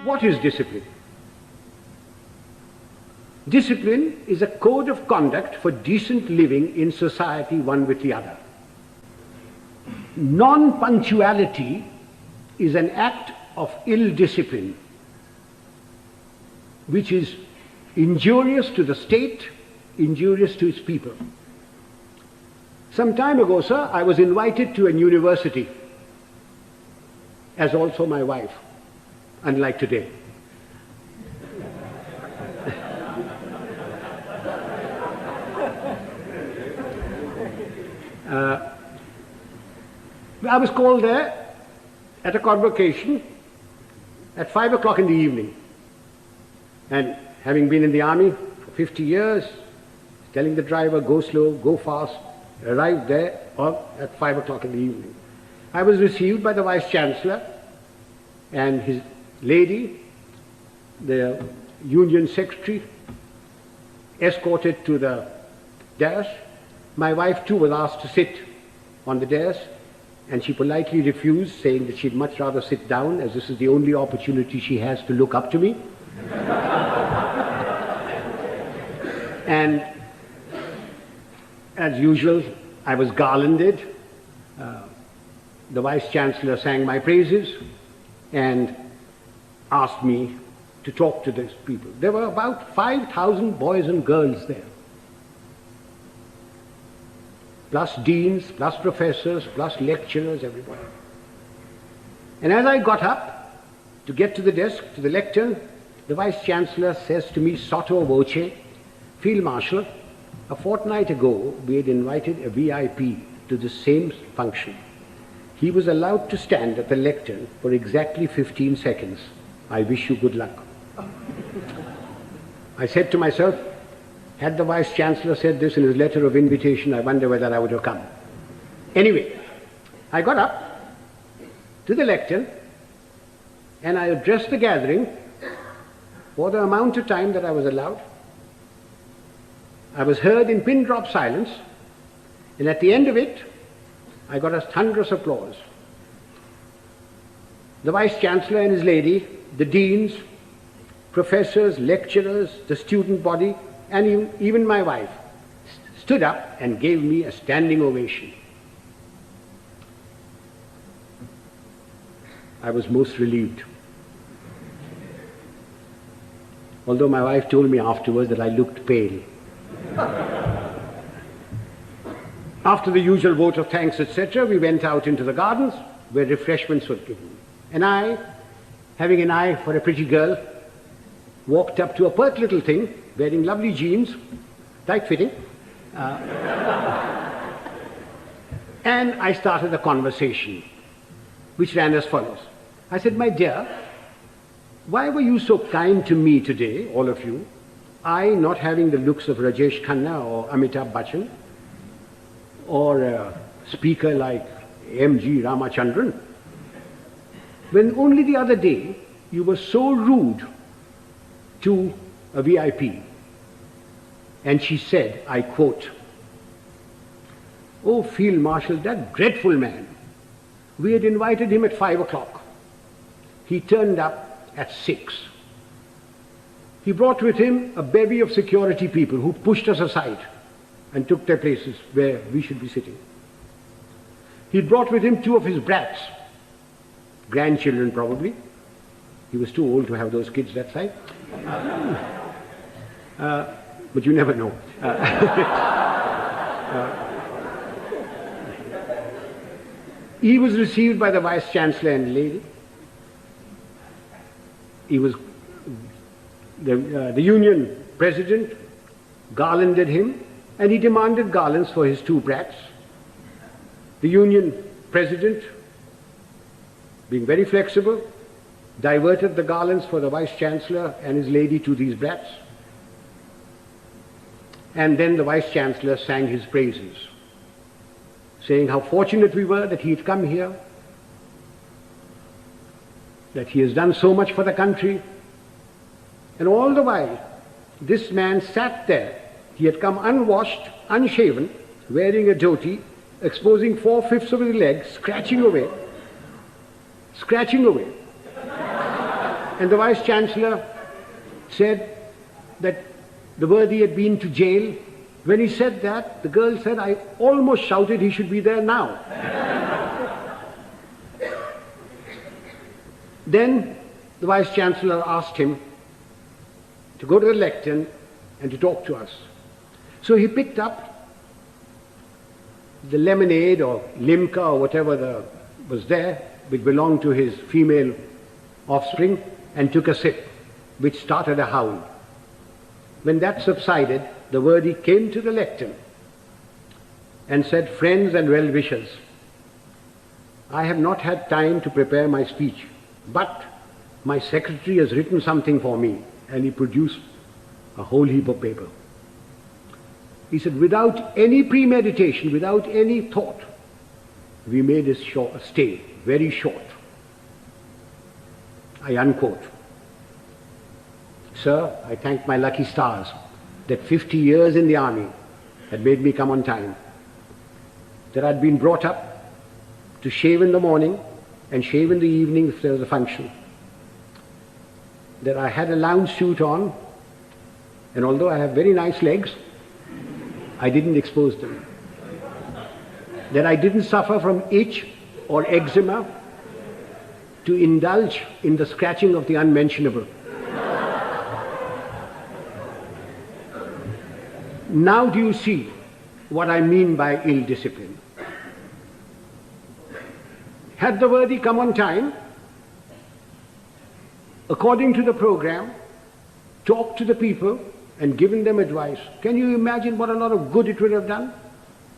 What is discipline? Discipline is a code of conduct for decent living in society one with the other. Non-punctuality is an act of ill discipline which is injurious to the state, injurious to its people. Some time ago, sir, I was invited to a university, as also my wife, unlike today. I was called there at a convocation at 5 o'clock in the evening. And having been in the army for 50 years, telling the driver, go slow, go fast, arrived there at 5 o'clock in the evening. I was received by the Vice-Chancellor and his lady, the Union Secretary, escorted to the dais. My wife too was asked to sit on the dais, and she politely refused, saying that she'd much rather sit down, as this is the only opportunity she has to look up to me. And as usual, I was garlanded. The Vice-Chancellor sang my praises and asked me to talk to these people. There were about 5,000 boys and girls there, plus deans, plus professors, plus lecturers, everybody. And as I got up to get to the desk, to the lectern, the Vice-Chancellor says to me, sotto voce, Field Marshal, a fortnight ago we had invited a VIP to the same function. He was allowed to stand at the lectern for exactly 15 seconds. I wish you good luck. I said to myself, had the Vice-Chancellor said this in his letter of invitation, I wonder whether I would have come. Anyway, I got up to the lectern and I addressed the gathering for the amount of time that I was allowed. I was heard in pin-drop silence, and at the end of it, I got a thunderous applause. The Vice-Chancellor and his lady, the deans, professors, lecturers, the student body, and even my wife stood up and gave me a standing ovation. I was most relieved. Although my wife told me afterwards that I looked pale. After the usual vote of thanks, etc., we went out into the gardens where refreshments were given. And I, having an eye for a pretty girl, walked up to a pert little thing, wearing lovely jeans, tight-fitting, and I started a conversation, which ran as follows. I said, my dear, why were you so kind to me today, all of you? I not having the looks of Rajesh Khanna or Amitabh Bachchan, or a speaker like M.G. Ramachandran, when only the other day you were so rude to a VIP. And she said, I quote, "Oh, Field Marshal, that dreadful man. We had invited him at 5 o'clock. He turned up at 6. He brought with him a bevy of security people who pushed us aside and took their places where we should be sitting. He brought with him 2 of his brats, grandchildren probably. He was too old to have those kids that side. But you never know. He was received by the Vice-Chancellor and lady. He was the Union President garlanded him, and he demanded garlands for his 2 brats. The Union President, being very flexible, diverted the garlands for the Vice-Chancellor and his lady to these brats. And then the Vice-Chancellor sang his praises, saying how fortunate we were that he had come here, that he has done so much for the country. And all the while, this man sat there. He had come unwashed, unshaven, wearing a dhoti, exposing 4/5 of his legs, scratching away. And the Vice-Chancellor said that the worthy had been to jail. When he said that, the girl said, I almost shouted he should be there now. Then the Vice-Chancellor asked him to go to the lectern and to talk to us. So he picked up the lemonade or limca or whatever was there, which belonged to his female offspring, and took a sip, which started a howl. When that subsided, the worthy came to the lectern and said, friends and well-wishers, I have not had time to prepare my speech, but my secretary has written something for me, and he produced a whole heap of paper. He said, without any premeditation, without any thought, we made his stay very short. I unquote. Sir, I thank my lucky stars that 50 years in the army had made me come on time, that I'd been brought up to shave in the morning and shave in the evening if there was a function, that I had a lounge suit on, and although I have very nice legs, I didn't expose them, that I didn't suffer from itch or eczema to indulge in the scratching of the unmentionable. Now do you see what I mean by ill discipline? Had the worthy come on time, according to the program, talked to the people and given them advice, can you imagine what a lot of good it would have done?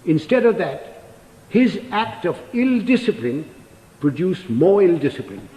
Instead of that, his act of ill discipline produced more ill discipline.